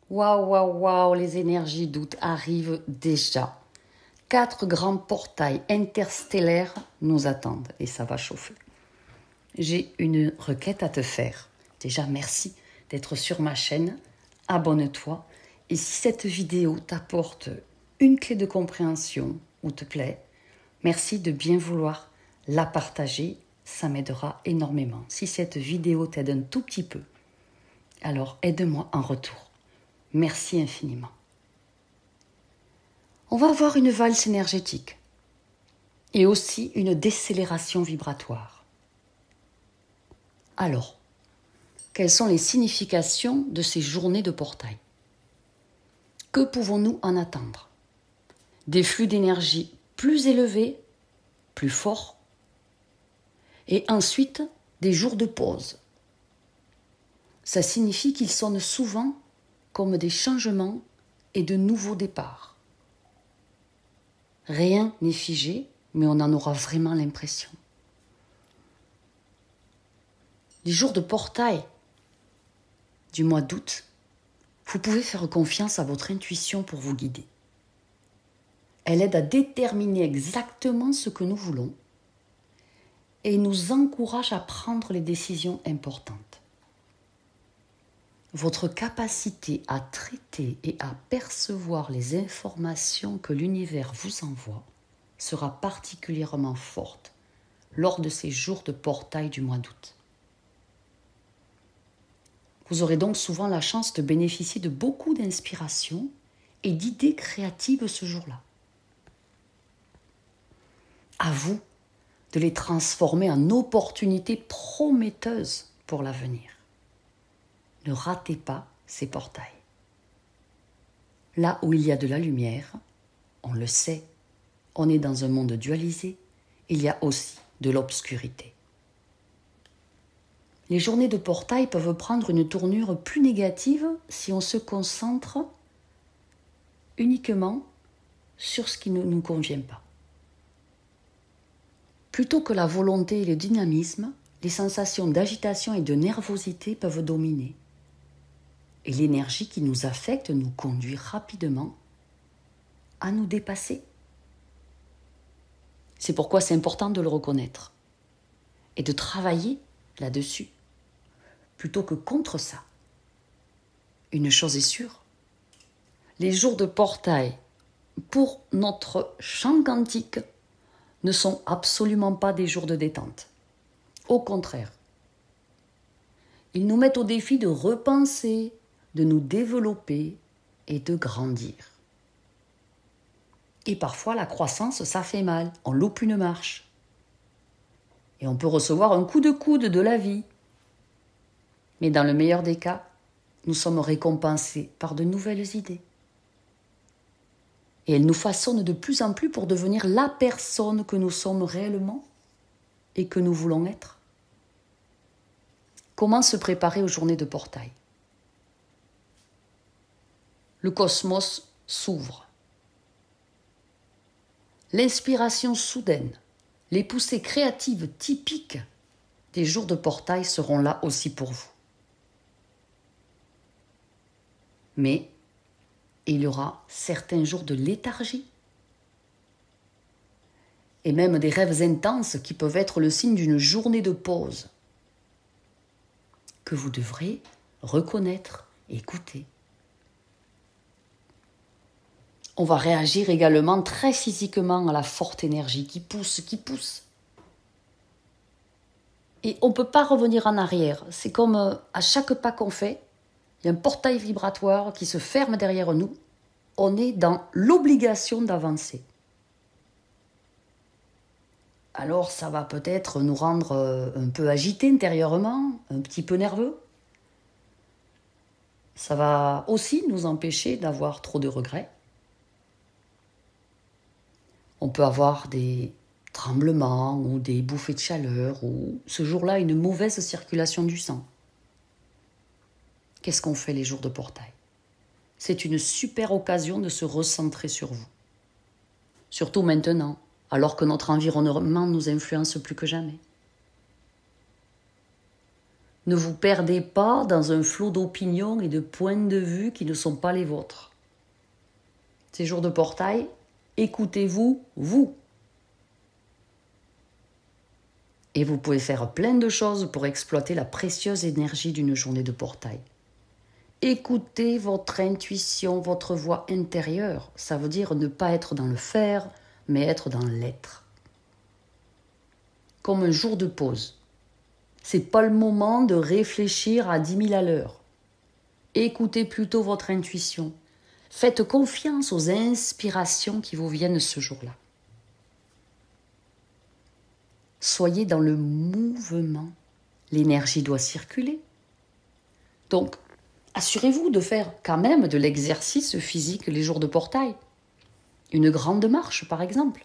Waouh, waouh, waouh, les énergies d'août arrivent déjà. 4 grands portails interstellaires nous attendent et ça va chauffer. J'ai une requête à te faire. Déjà, merci d'être sur ma chaîne. Abonne-toi. Et si cette vidéo t'apporte une clé de compréhension ou te plaît, merci de bien vouloir la partager. Ça m'aidera énormément. Si cette vidéo t'aide un tout petit peu, alors aide-moi en retour. Merci infiniment. On va avoir une valse énergétique et aussi une décélération vibratoire. Alors, quelles sont les significations de ces journées de portail? Que pouvons-nous en attendre? Des flux d'énergie plus élevés, plus forts, et ensuite des jours de pause. Ça signifie qu'ils sonnent souvent comme des changements et de nouveaux départs. Rien n'est figé, mais on en aura vraiment l'impression. Les jours de portail du mois d'août, vous pouvez faire confiance à votre intuition pour vous guider. Elle aide à déterminer exactement ce que nous voulons et nous encourage à prendre les décisions importantes. Votre capacité à traiter et à percevoir les informations que l'univers vous envoie sera particulièrement forte lors de ces jours de portail du mois d'août. Vous aurez donc souvent la chance de bénéficier de beaucoup d'inspiration et d'idées créatives ce jour-là. À vous de les transformer en opportunités prometteuses pour l'avenir. Ne ratez pas ces portails. Là où il y a de la lumière, on le sait, on est dans un monde dualisé, il y a aussi de l'obscurité. Les journées de portail peuvent prendre une tournure plus négative si on se concentre uniquement sur ce qui ne nous convient pas. Plutôt que la volonté et le dynamisme, les sensations d'agitation et de nervosité peuvent dominer. Et l'énergie qui nous affecte nous conduit rapidement à nous dépasser. C'est pourquoi c'est important de le reconnaître et de travailler là-dessus, plutôt que contre ça. Une chose est sûre, les jours de portail pour notre champ quantique ne sont absolument pas des jours de détente. Au contraire, ils nous mettent au défi de repenser, de nous développer et de grandir. Et parfois, la croissance, ça fait mal. On loupe une marche. Et on peut recevoir un coup de coude de la vie. Mais dans le meilleur des cas, nous sommes récompensés par de nouvelles idées. Et elles nous façonnent de plus en plus pour devenir la personne que nous sommes réellement et que nous voulons être. Comment se préparer aux journées de portail? Le cosmos s'ouvre. L'inspiration soudaine, les poussées créatives typiques des jours de portail seront là aussi pour vous. Mais il y aura certains jours de léthargie et même des rêves intenses qui peuvent être le signe d'une journée de pause que vous devrez reconnaître, écouter. On va réagir également très physiquement à la forte énergie qui pousse. Et on ne peut pas revenir en arrière. C'est comme à chaque pas qu'on fait, il y a un portail vibratoire qui se ferme derrière nous. On est dans l'obligation d'avancer. Alors ça va peut-être nous rendre un peu agités intérieurement, un petit peu nerveux. Ça va aussi nous empêcher d'avoir trop de regrets. On peut avoir des tremblements ou des bouffées de chaleur ou ce jour-là une mauvaise circulation du sang. Qu'est-ce qu'on fait les jours de portail? C'est une super occasion de se recentrer sur vous. Surtout maintenant, alors que notre environnement nous influence plus que jamais. Ne vous perdez pas dans un flot d'opinions et de points de vue qui ne sont pas les vôtres. Ces jours de portail, écoutez-vous, vous. Et vous pouvez faire plein de choses pour exploiter la précieuse énergie d'une journée de portail. Écoutez votre intuition, votre voix intérieure. Ça veut dire ne pas être dans le faire, mais être dans l'être. Comme un jour de pause. C'est pas le moment de réfléchir à 10 000 à l'heure. Écoutez plutôt votre intuition. Faites confiance aux inspirations qui vous viennent ce jour-là. Soyez dans le mouvement. L'énergie doit circuler. Donc, assurez-vous de faire quand même de l'exercice physique les jours de portail. Une grande marche, par exemple.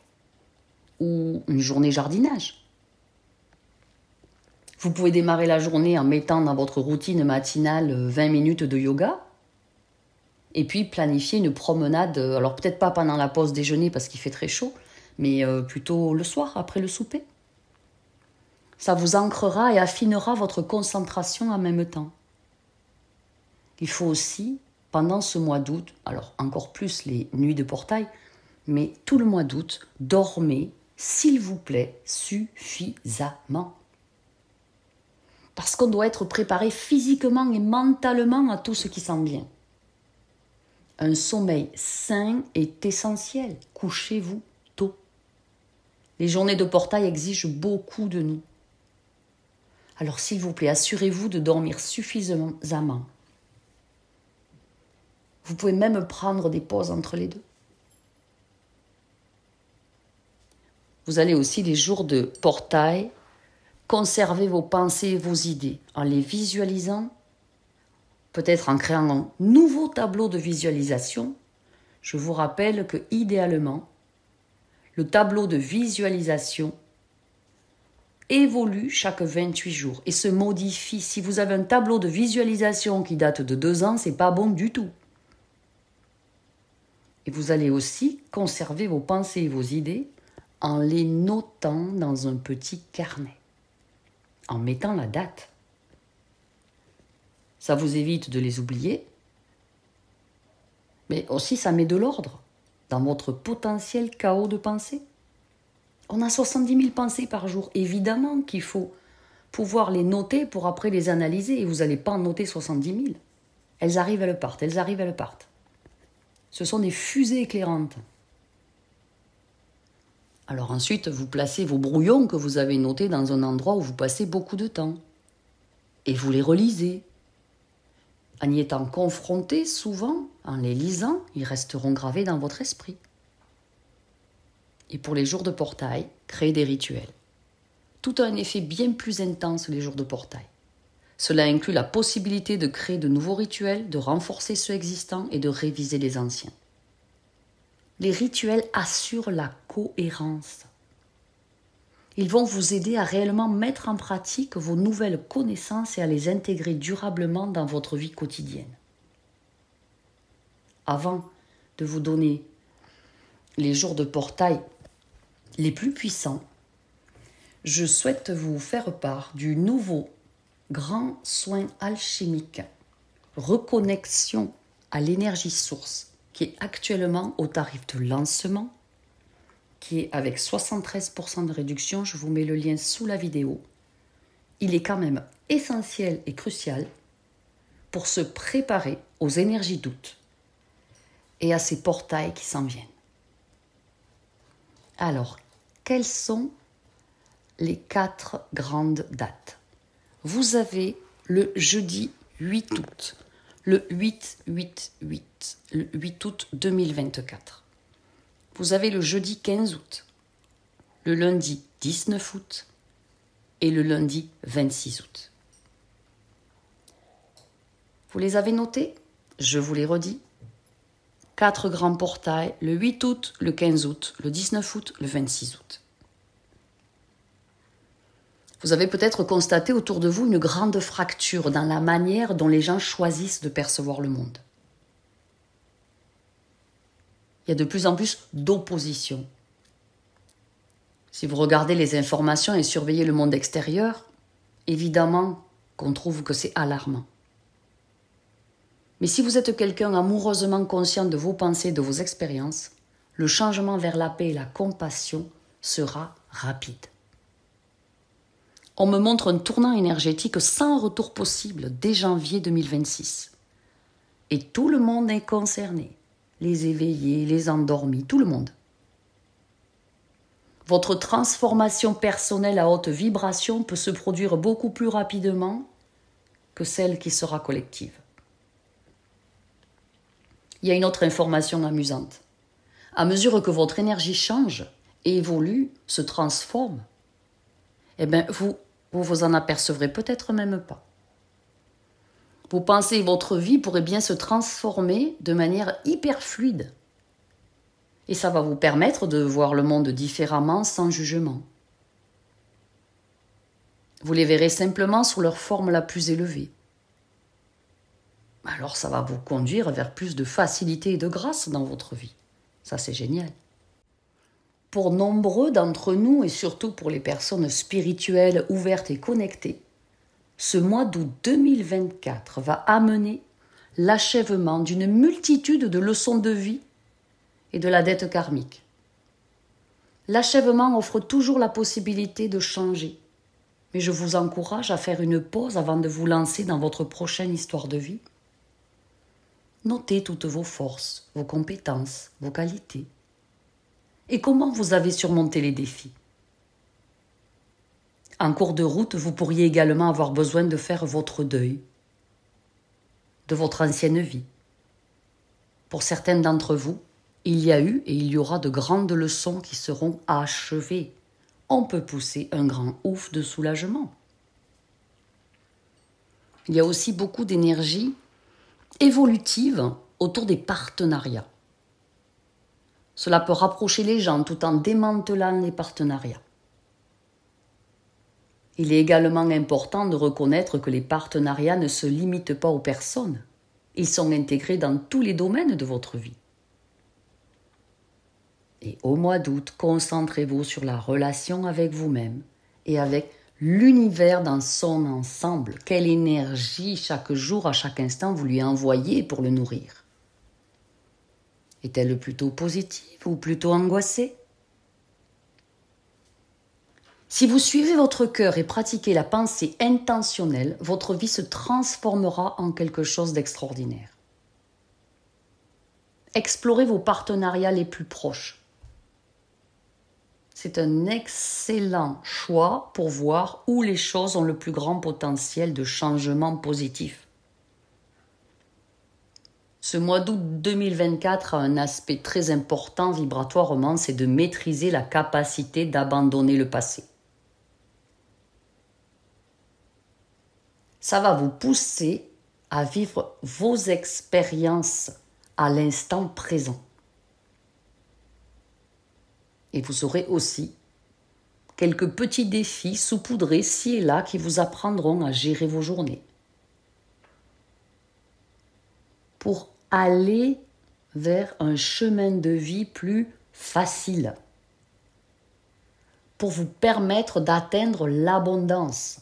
Ou une journée jardinage. Vous pouvez démarrer la journée en mettant dans votre routine matinale 20 minutes de yoga. Et puis planifier une promenade, alors peut-être pas pendant la pause déjeuner parce qu'il fait très chaud, mais plutôt le soir, après le souper. Ça vous ancrera et affinera votre concentration en même temps. Il faut aussi, pendant ce mois d'août, alors encore plus les nuits de portail, mais tout le mois d'août, dormez, s'il vous plaît, suffisamment. Parce qu'on doit être préparé physiquement et mentalement à tout ce qui s'en vient. Un sommeil sain est essentiel. Couchez-vous tôt. Les journées de portail exigent beaucoup de nous. Alors s'il vous plaît, assurez-vous de dormir suffisamment. Vous pouvez même prendre des pauses entre les deux. Vous allez aussi les jours de portail conserver vos pensées et vos idées en les visualisant, peut-être en créant un nouveau tableau de visualisation. Je vous rappelle que idéalement, le tableau de visualisation évolue chaque 28 jours et se modifie. Si vous avez un tableau de visualisation qui date de 2 ans, c'est pas bon du tout. Et vous allez aussi conserver vos pensées et vos idées en les notant dans un petit carnet, en mettant la date. Ça vous évite de les oublier, mais aussi ça met de l'ordre dans votre potentiel chaos de pensée. On a 70 000 pensées par jour. Évidemment qu'il faut pouvoir les noter pour après les analyser. Et vous n'allez pas en noter 70 000. Elles arrivent, elles partent. Elles arrivent, elles partent. Ce sont des fusées éclairantes. Alors ensuite, vous placez vos brouillons que vous avez notés dans un endroit où vous passez beaucoup de temps. Et vous les relisez. En y étant confrontés souvent, en les lisant, ils resteront gravés dans votre esprit. Et pour les jours de portail, créez des rituels. Tout a un effet bien plus intense les jours de portail. Cela inclut la possibilité de créer de nouveaux rituels, de renforcer ceux existants et de réviser les anciens. Les rituels assurent la cohérence. Ils vont vous aider à réellement mettre en pratique vos nouvelles connaissances et à les intégrer durablement dans votre vie quotidienne. Avant de vous donner les jours de portail les plus puissants, je souhaite vous faire part du nouveau grand soin alchimique, reconnexion à l'énergie source, qui est actuellement au tarif de lancement, qui est avec 73% de réduction. Je vous mets le lien sous la vidéo. Il est quand même essentiel et crucial pour se préparer aux énergies d'août et à ces portails qui s'en viennent. Alors, quelles sont les 4 grandes dates? Vous avez le jeudi 8 août, le 8-8-8, le 8 août 2024. Vous avez le jeudi 15 août, le lundi 19 août et le lundi 26 août. Vous les avez notés? Je vous les redis. 4 grands portails, le 8 août, le 15 août, le 19 août, le 26 août. Vous avez peut-être constaté autour de vous une grande fracture dans la manière dont les gens choisissent de percevoir le monde. Il y a de plus en plus d'opposition. Si vous regardez les informations et surveillez le monde extérieur, évidemment qu'on trouve que c'est alarmant. Mais si vous êtes quelqu'un amoureusement conscient de vos pensées, de vos expériences, le changement vers la paix et la compassion sera rapide. On me montre un tournant énergétique sans retour possible dès janvier 2026. Et tout le monde est concerné. Les éveillés, les endormis, tout le monde. Votre transformation personnelle à haute vibration peut se produire beaucoup plus rapidement que celle qui sera collective. Il y a une autre information amusante. À mesure que votre énergie change, évolue, se transforme, eh bien, vous vous en apercevrez peut-être même pas. Vous pensez que votre vie pourrait bien se transformer de manière hyper fluide. Et ça va vous permettre de voir le monde différemment, sans jugement. Vous les verrez simplement sous leur forme la plus élevée. Alors ça va vous conduire vers plus de facilité et de grâce dans votre vie. Ça, c'est génial. Pour nombreux d'entre nous, et surtout pour les personnes spirituelles, ouvertes et connectées, ce mois d'août 2024 va amener l'achèvement d'une multitude de leçons de vie et de la dette karmique. L'achèvement offre toujours la possibilité de changer, mais je vous encourage à faire une pause avant de vous lancer dans votre prochaine histoire de vie. Notez toutes vos forces, vos compétences, vos qualités. Et comment vous avez surmonté les défis. En cours de route, vous pourriez également avoir besoin de faire votre deuil de votre ancienne vie. Pour certains d'entre vous, il y a eu et il y aura de grandes leçons qui seront achevées. On peut pousser un grand ouf de soulagement. Il y a aussi beaucoup d'énergie évolutive autour des partenariats. Cela peut rapprocher les gens tout en démantelant les partenariats. Il est également important de reconnaître que les partenariats ne se limitent pas aux personnes. Ils sont intégrés dans tous les domaines de votre vie. Et au mois d'août, concentrez-vous sur la relation avec vous-même et avec l'univers dans son ensemble. Quelle énergie chaque jour, à chaque instant, vous lui envoyez pour le nourrir? Est-elle plutôt positive ou plutôt angoissée? Si vous suivez votre cœur et pratiquez la pensée intentionnelle, votre vie se transformera en quelque chose d'extraordinaire. Explorez vos partenariats les plus proches. C'est un excellent choix pour voir où les choses ont le plus grand potentiel de changement positif. Ce mois d'août 2024 a un aspect très important vibratoirement, c'est de maîtriser la capacité d'abandonner le passé. Ça va vous pousser à vivre vos expériences à l'instant présent. Et vous aurez aussi quelques petits défis saupoudrés ci et là qui vous apprendront à gérer vos journées. Pour aller vers un chemin de vie plus facile. Pour vous permettre d'atteindre l'abondance.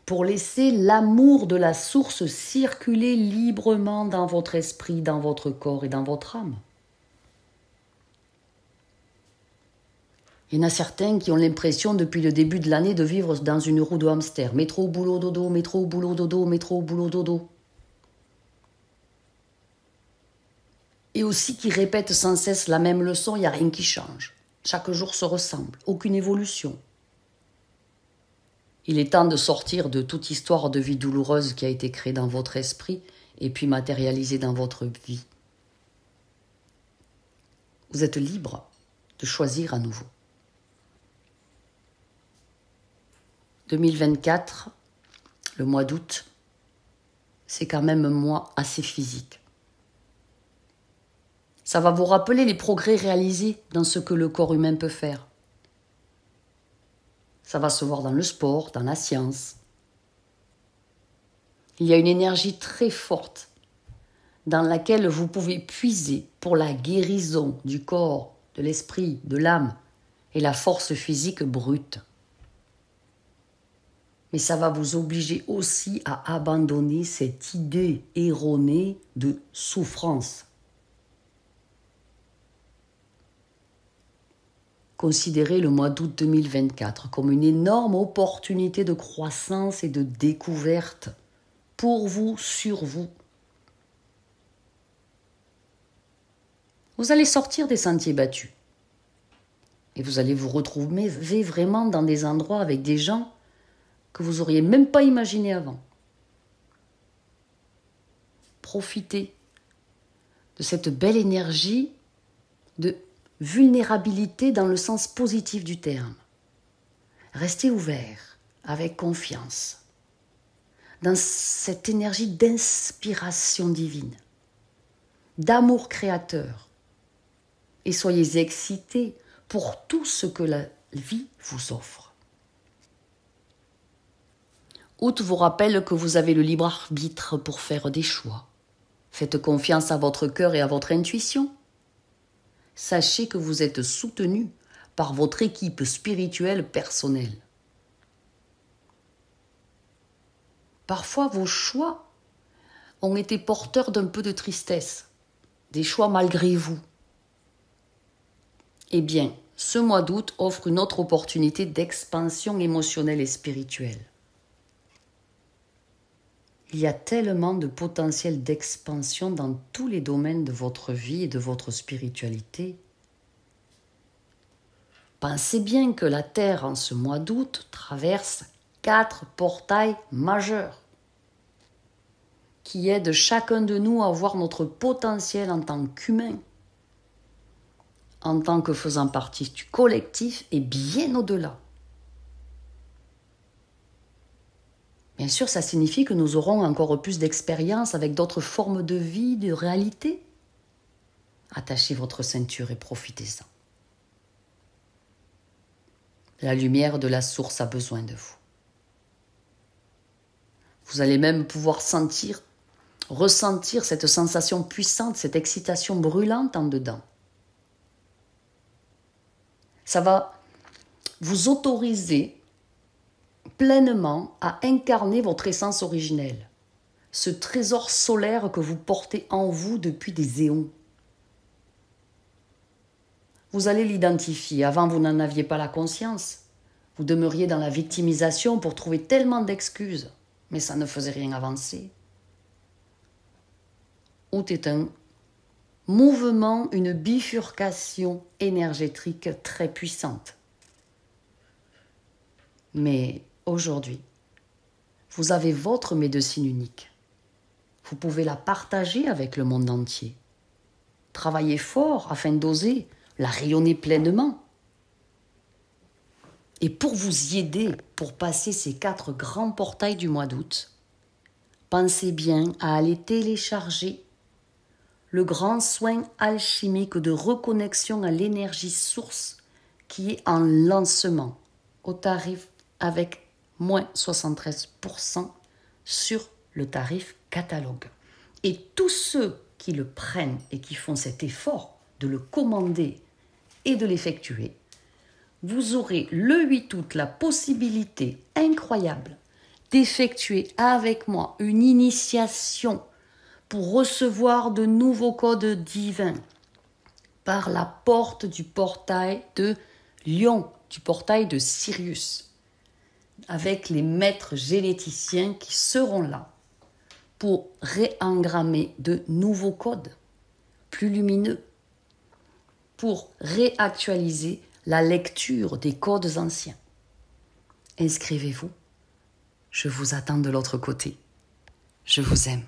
Pour laisser l'amour de la source circuler librement dans votre esprit, dans votre corps et dans votre âme. Il y en a certains qui ont l'impression depuis le début de l'année de vivre dans une roue de hamster. Métro, boulot, dodo, métro, boulot, dodo, métro, boulot, dodo. Et aussi qui répètent sans cesse la même leçon, il n'y a rien qui change. Chaque jour se ressemble, aucune évolution. Il est temps de sortir de toute histoire de vie douloureuse qui a été créée dans votre esprit et puis matérialisée dans votre vie. Vous êtes libre de choisir à nouveau. 2024, le mois d'août, c'est quand même un mois assez physique. Ça va vous rappeler les progrès réalisés dans ce que le corps humain peut faire. Ça va se voir dans le sport, dans la science. Il y a une énergie très forte dans laquelle vous pouvez puiser pour la guérison du corps, de l'esprit, de l'âme et la force physique brute. Mais ça va vous obliger aussi à abandonner cette idée erronée de souffrance. Considérez le mois d'août 2024 comme une énorme opportunité de croissance et de découverte pour vous, sur vous. Vous allez sortir des sentiers battus et vous allez vous retrouver vraiment dans des endroits avec des gens que vous n'auriez même pas imaginé avant. Profitez de cette belle énergie de vulnérabilité dans le sens positif du terme. Restez ouvert, avec confiance, dans cette énergie d'inspiration divine, d'amour créateur. Et soyez excités pour tout ce que la vie vous offre. Août vous rappelle que vous avez le libre arbitre pour faire des choix. Faites confiance à votre cœur et à votre intuition. Sachez que vous êtes soutenu par votre équipe spirituelle personnelle. Parfois, vos choix ont été porteurs d'un peu de tristesse, des choix malgré vous. Eh bien, ce mois d'août offre une autre opportunité d'expansion émotionnelle et spirituelle. Il y a tellement de potentiel d'expansion dans tous les domaines de votre vie et de votre spiritualité. Pensez bien que la Terre, en ce mois d'août, traverse 4 portails majeurs qui aident chacun de nous à voir notre potentiel en tant qu'humain, en tant que faisant partie du collectif et bien au-delà. Bien sûr, ça signifie que nous aurons encore plus d'expérience avec d'autres formes de vie, de réalité. Attachez votre ceinture et profitez-en. La lumière de la source a besoin de vous. Vous allez même pouvoir ressentir cette sensation puissante, cette excitation brûlante en dedans. Ça va vous autoriser pleinement à incarner votre essence originelle, ce trésor solaire que vous portez en vous depuis des éons. Vous allez l'identifier. Avant, vous n'en aviez pas la conscience. Vous demeuriez dans la victimisation pour trouver tellement d'excuses, mais ça ne faisait rien avancer. Août est un mouvement, une bifurcation énergétique très puissante. Mais aujourd'hui, vous avez votre médecine unique. Vous pouvez la partager avec le monde entier. Travaillez fort afin d'oser la rayonner pleinement. Et pour vous y aider, pour passer ces 4 grands portails du mois d'août, pensez bien à aller télécharger le grand soin alchimique de reconnexion à l'énergie source qui est en lancement au tarif avec moins 73% sur le tarif catalogue. Et tous ceux qui le prennent et qui font cet effort de le commander et de l'effectuer, vous aurez le 8 août la possibilité incroyable d'effectuer avec moi une initiation pour recevoir de nouveaux codes divins par la porte du portail de Lion, du portail de Sirius, avec les maîtres généticiens qui seront là pour réengrammer de nouveaux codes plus lumineux, pour réactualiser la lecture des codes anciens. Inscrivez-vous, je vous attends de l'autre côté. Je vous aime.